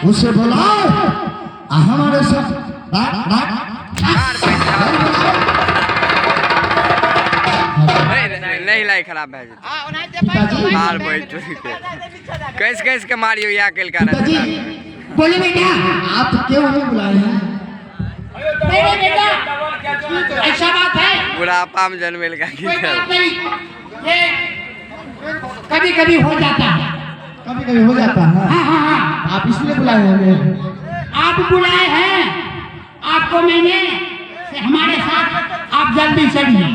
उसे बुलाओ हमारे साथ नहीं लाई खराब है मार बैठ कैसे कैसे के मारियो या अकेल का बोले बेटा आप क्यों हमें बुलाए हैं? नहीं बेटा ऐसा बात है बुढ़ापा में जन्मेल का कोई बात नहीं ये कभी कभी हो जाता है कभी कभी हो जाता है। हाँ आप इसलिए बुलाए हैं हमें? आप बुलाए हैं आपको मैंने हमारे साथ आप जल्दी चलिए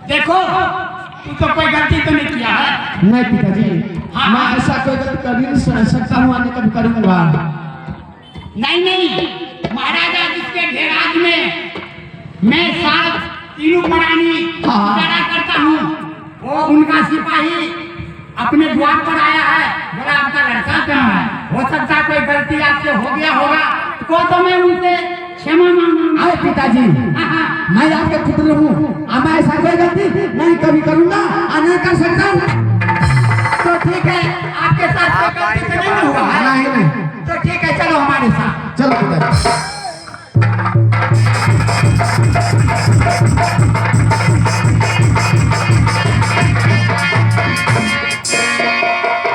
देखो तू तो कोई गलती तो नहीं किया है। नहीं पिताजी मैं ऐसा कोई गलती कभी नहीं सकता हूँ आने कभी करूँगा नहीं महाराजा जिसके घेराज में मैं साथ तीनों पुरानी गुजारा करता हूँ वो उनका सिपाही अपने द्वार पर आया है बोला आपका लड़का कहाँ है हो सकता है कोई गलती आपसे हो गया होगा तो मैं उनसे क्षमा मांगूंगा। अरे पिताजी मैं आपके पुत्र हूँ अब मैं ऐसा कोई गलती नहीं कभी करूँगा और नहीं कर सकता हूँ। तो ठीक है आपके साथ कोई गलती तो नहीं हुआ है नहीं तो ठीक है चलो हमारे साथ चलो पिताजी।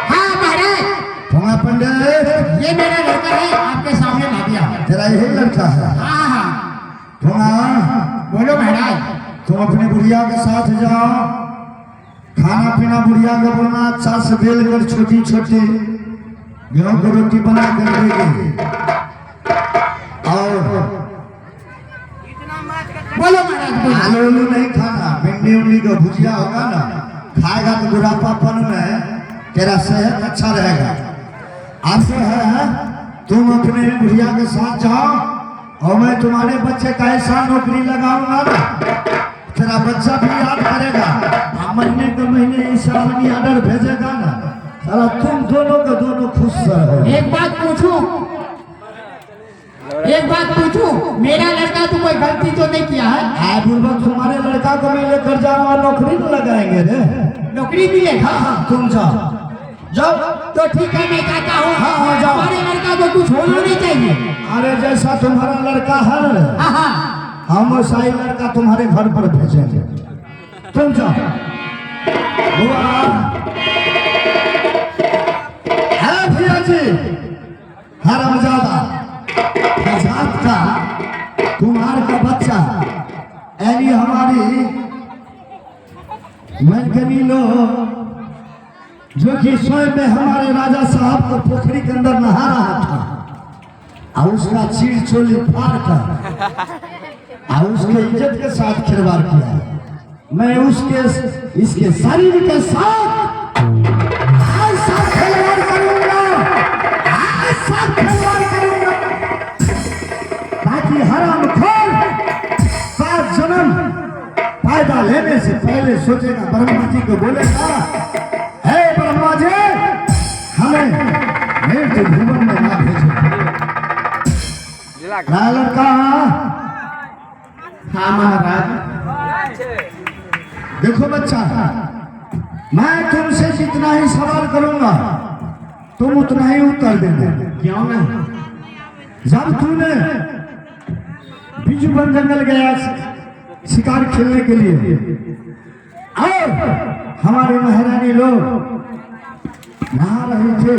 हाँ महाराज भोंगा पंडित ये मेरा लड़का है आपके सामने ला दिया तेरा यही लड़का है? हाँ भोंगा बोलो महाराज तुम अपनी बुढ़िया के साथ जाओ खाना पीना बुढ़िया का बोलना अच्छा से बेल कर छोटी छोटी गेहूं की रोटी बना कर देगी और बोलो महाराज आलू उलू नहीं खाना भिंडी उंडी का भुजिया होगा ना खाएगा तो बुढ़ापापन में तेरा सेहत अच्छा रहेगा। अब जो है तुम अपने बुढ़िया के साथ जाओ और मैं तुम्हारे बच्चे का ऐसा नौकरी लगाऊंगा ना तेरा बच्चा भी याद करेगा महीने के महीने ईशानी ऑर्डर भेजेगा ना साला तुम दोनों के दोनों खुश रहो। एक बात पूछूं मेरा लड़का तो कोई गलती तो नहीं किया है पूर्वक तुम्हारे लड़का को मैं लेकर जाऊंगा नौकरी तो लगाएंगे रे नौकरी मिलेगा तुम जाओ तो ठीक है मैं कहता हूँ हाँ, जाओ। हमारे लड़का को कुछ होना नहीं चाहिए अरे जैसा तुम्हारा लड़का है ना हाँ हम वैसा ही लड़का तुम्हारे घर पर भेजेंगे तुम जाओ। है भैया जी हरामजादा आजाद का तुम्हारे का बच्चा यानी हमारी मनकनी लोग जो कि स्वयं में हमारे राजा साहब को पोखरी के अंदर नहा रहा था और उसका चीर चोली फाड़ कर और उसके इज्जत के साथ खिलवाड़ किया मैं उसके इसके शरीर के साथ ऐसा खिलवाड़ करूंगा ऐसा खिलवाड़ करूंगा ताकि हरामखोर 7 जन्म पैदा लेने से पहले सोचेगा ब्रह्मा जी को बोलेगा हे ब्रह्मा जी हमें मृत्यु भुवन में ना भेजो। लड़का हाँ महाराज देखो बच्चा मैं तुमसे जितना ही सवाल करूंगा तुम उतना ही उत्तर देना क्यों ना जब तूने बिजू वन जंगल गया शिकार खेलने के लिए और हमारे महारानी लोग नहा रहे थे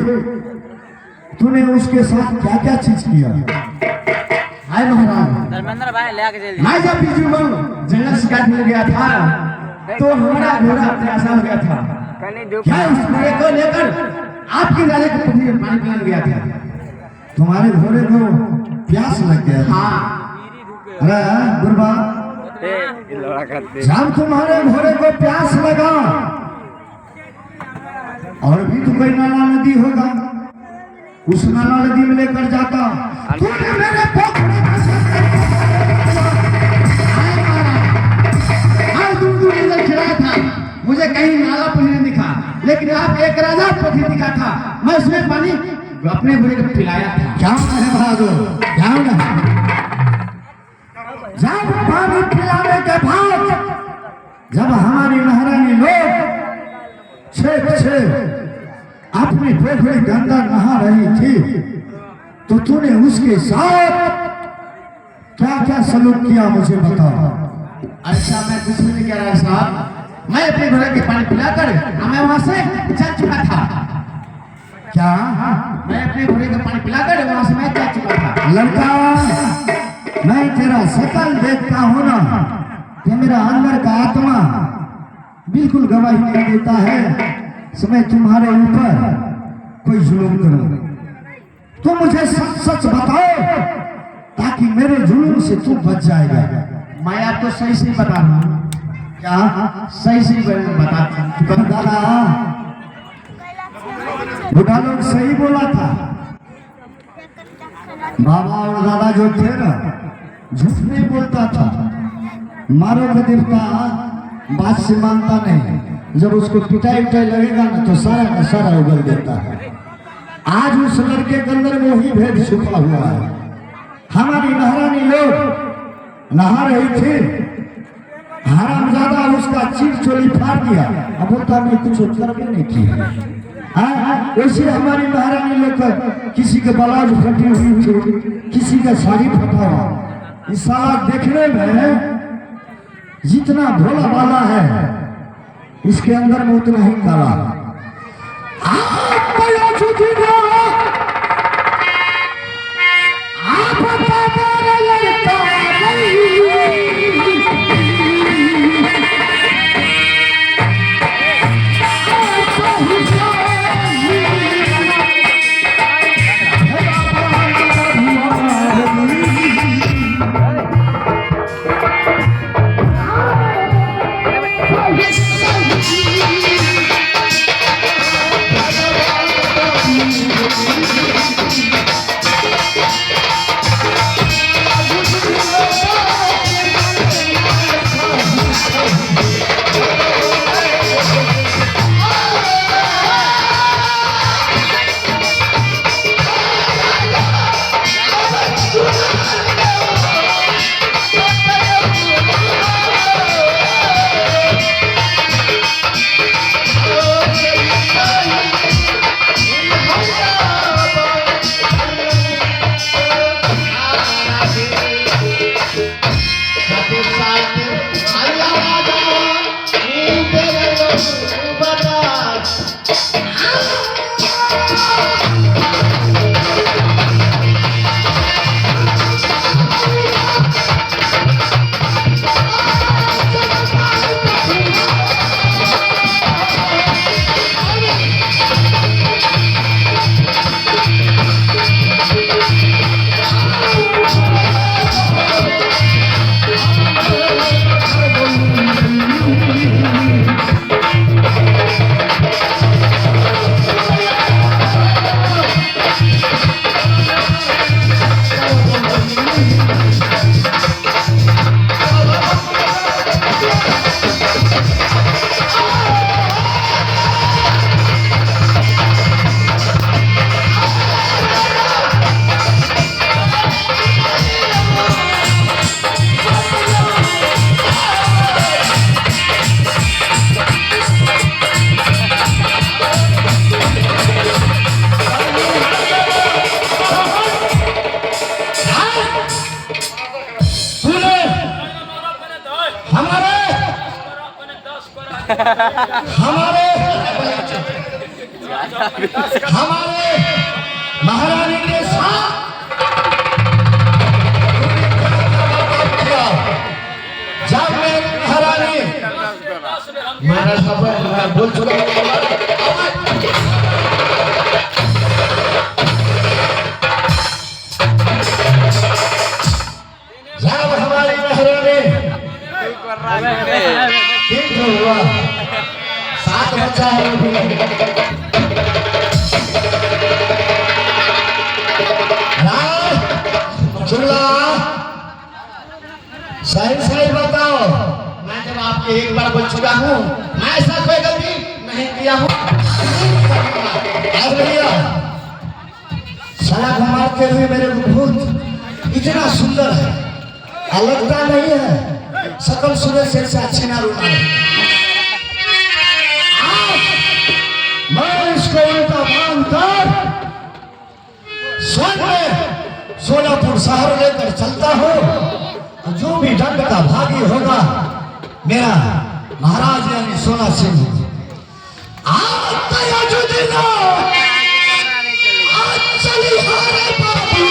तूने उसके साथ क्या क्या चीज किया? हाय महाराज धर्मेंद्र भाई लेके चल मैं जब बिजू वन जंगल शिकार खेलने गया था तो हमारा घोड़ा प्यासा हो गया था क्या उस घोड़े को लेकर आपके राजा के पुत्री में पानी पिलाने गया था तुम्हारे घोड़े को प्यास लग गया हाँ अरे गुरबा जब तुम्हारे घोड़े को प्यास लगा और भी तो कोई नाला नदी होगा उस नाला नदी में लेकर जाता तूने मेरे पोखरे दूर इधर खिलाया था मुझे कहीं नाला पुल नहीं दिखा लेकिन आप एक राजा पोखरी दिखा था मैं उसमें पानी अपने घोड़े को पिलाया था। जाओ ना बहादुर जाओ ना जब पानी पिलाने के बाद अपनी पोखरी के अंदर नहा रही थी तो तूने उसके साथ क्या क्या सलूक किया मुझे बताओ। अच्छा मैं कुछ भी नहीं कह रहा साहब, मैं अपने घोड़े के पानी पिलाकर मैं वहां से चल चुका था। क्या मैं अपने घोड़े को पानी पिलाकर वहां से मैं चल चुका था। लड़का मैं तेरा शकल देखता हूं ना कि मेरा अंदर का आत्मा बिल्कुल गवाही नहीं देता है कि मैं तुम्हारे ऊपर कोई जुल्म करूं। तो मुझे सच सच बताओ ताकि मेरे जुल्म से तू बच जाएगा। मैं आपको सही सही बता रहा हूँ। क्या सही सही बताता हूँ। बुढ़ा लोग सही बोला था। बाबा और दादा जो थे ना झूठ नहीं बोलता था। मारो का देवता बात से मानता नहीं, जब उसको पिटाई उठाई लगेगा ना तो सारा का सारा उगल देता है। आज उस लड़के के अंदर में वही भेद छुपा हुआ है। हमारी महारानी लोग नहा रही थी, हरामजादा उसका चीर चोली फाड़ दिया। अब बोलता मैं कुछ कर भी नहीं किया। वैसे हमारी महारानी लोग का किसी के ब्लाउज फटी हुई थी, किसी का साड़ी फटा हुआ। इस साला देखने में जितना भोला वाला है इसके अंदर में उतना ही काला। हमारे महारानी के साथ जब मैं महारानी मेरा सब मैं बोल चुका जब हमारी महारानी ठीक हुआ 7 बच्चा है सही सही बताओ। मैं जब आपके एक बार बोल चुका हूँ, मैं ऐसा कोई गलती नहीं किया हूँ। भैया सलाह मारते हुए मेरे भूत इतना सुंदर है, लगता नहीं है सकल सूरज से अच्छे ना रूप है। मैं इसको उल्टा बांध संग में सोलापुर शहर लेकर चलता हूँ। जो भी दंड का भागी होगा मेरा महाराज यानी सोना सिंह। चली हारे बाबू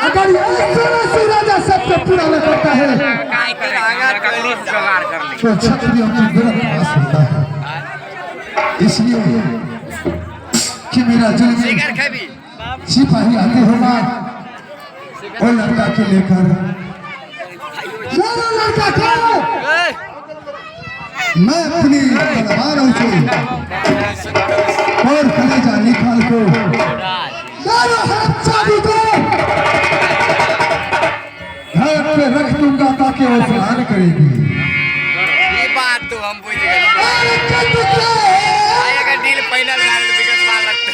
अगर ये राजा सबको पूरा न करता है तो क्षत्रियों की विरत पास होता है। इसलिए कि मेरा जल्दी सिपाही आते होगा वो लड़का के लेकर लड़का को मैं अपनी तलवारों से और कलेजा निकाल को चाबी को घर पे रख दूंगा ताकि वो फरार करेगी। ये बात तो हम पूछ गए अगर डील पहले लगा तो बिगड़ मार लगता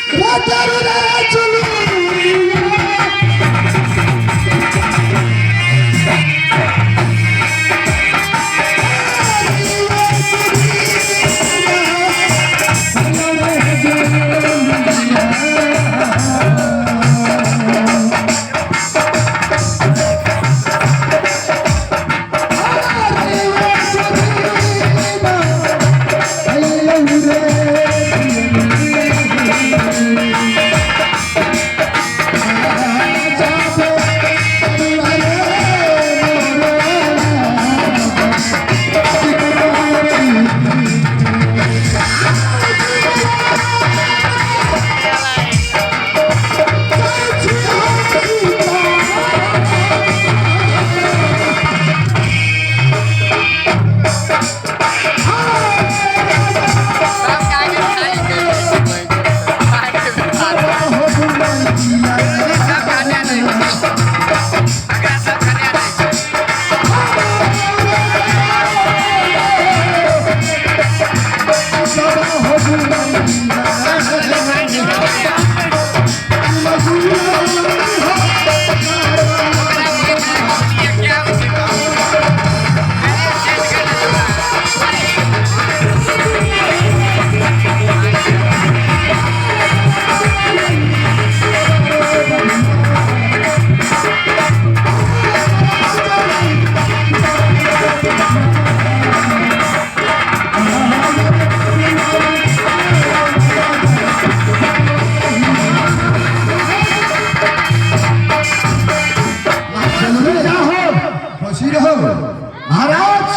महाराज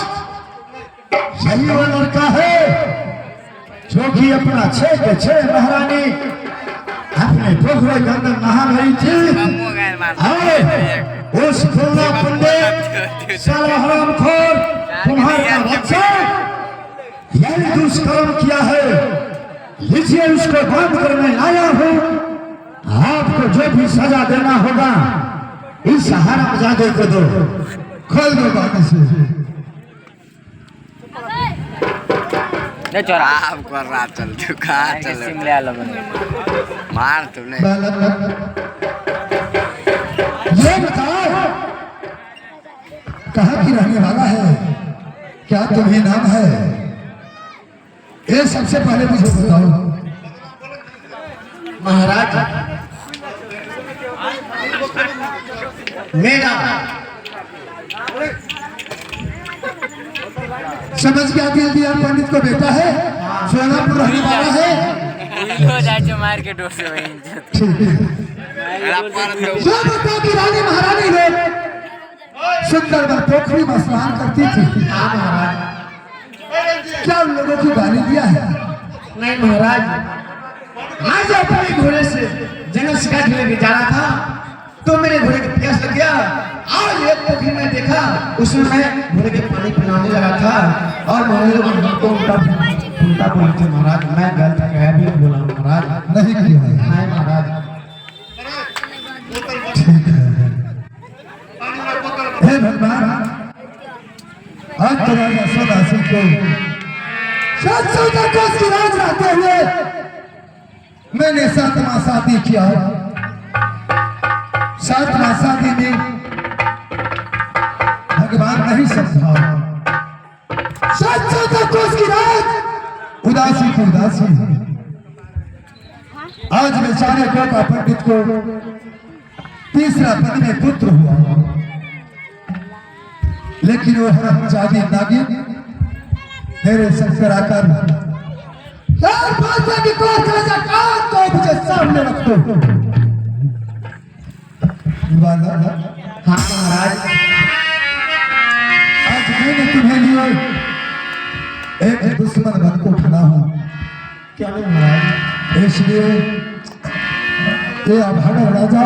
यही वो लड़का है जो कि अपना 6 के 6 महारानी अपने पोखरे के अंदर नहा रही थी। उस फुल्ला पंडित साला हरामखोर तुम्हारा बच्चा यही दुष्कर्म किया है। लीजिए उसको बांध कर मैं लाया हूं। आपको जो भी सजा देना होगा इस हरामजादे को दो। खोल दो बात से। नहीं चोरा आप कर रहा चल तू कहाँ चल शिमला मार तूने। ये बताओ कहाँ की रहने वाला है, क्या तुम्हें नाम है? ये सबसे पहले मुझे बताओ। महाराज मेरा समझ गया, दिल दिया पंडित को बेटा है, सोनापुर रहने वाला है। हो जाए जो मार के डोर से वहीं जो बता की रानी महारानी लोग सुंदर पोखरी में स्नान करती थी। हाँ महाराज। क्या उन लोगों की गाली दिया है? नहीं महाराज, आज अपने घोड़े से जंगल शिकार लेके जा रहा था तो मेरे घोड़े को प्यास लग गया। आज एक पोखरी में देखा, उसमें मैं घोड़े के पानी पिलाने लगा था और मेरे लोग हमको उल्टा बोलते महाराज। मैं गलत कह भी बोला महाराज। नहीं किया है महाराज। ठीक है। हे भगवान, आज तो राजा सदाशिव को 714 कोस की राज रहते हुए मैंने 7वां शादी किया। 7वां शादी में भगवान नहीं समझा। 714 कोस की राज उदासी की उदासी। आज बेचारे कोका पंडित को तीसरा पद में पुत्र हुआ, लेकिन वो हरामजादी नागिन मेरे शंकर आकर तो मुझे सामने रख दो। हाँ महाराज, आज मैंने तुम्हें लिए एक दुश्मन बन को उठाना हूँ। क्या महाराज? इसलिए ये अभागा राजा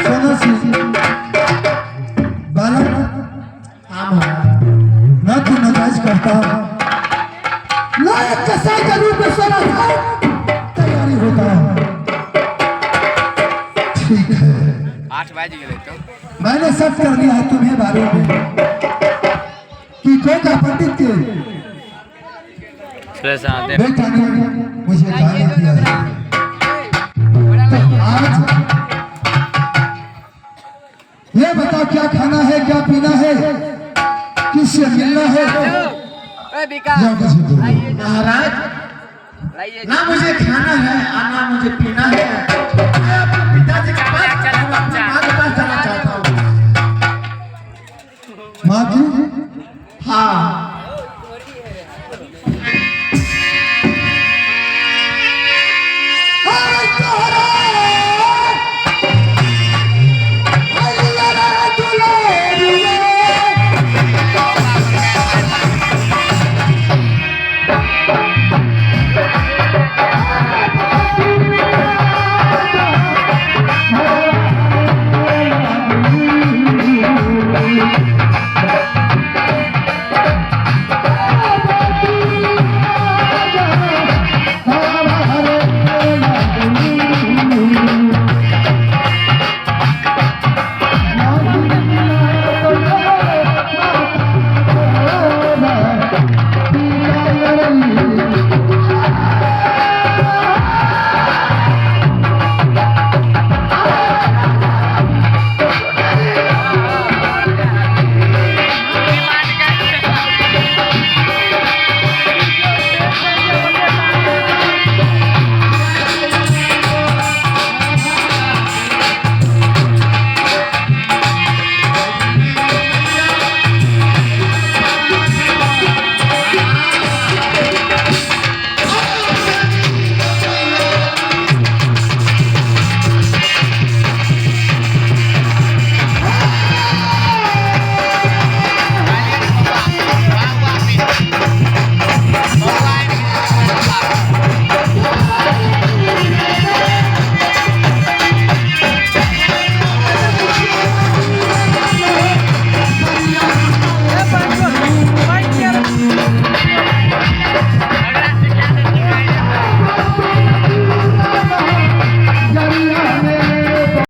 सोना सिंह बालक न तू नजायज करता, न एक कसाई के रूप में सोना तैयारी होता। ठीक है, 8 बज गए तो मैंने सब कर लिया है तुम्हें बारे में कि कोका पंडित के बेटा ने मुझे गाली दिया है। तो आज ये बताओ क्या खाना है, क्या पीना है, किससे मिलना है? या मुझे बोलो। महाराज, ना मुझे खाना है और ना मुझे पीना है।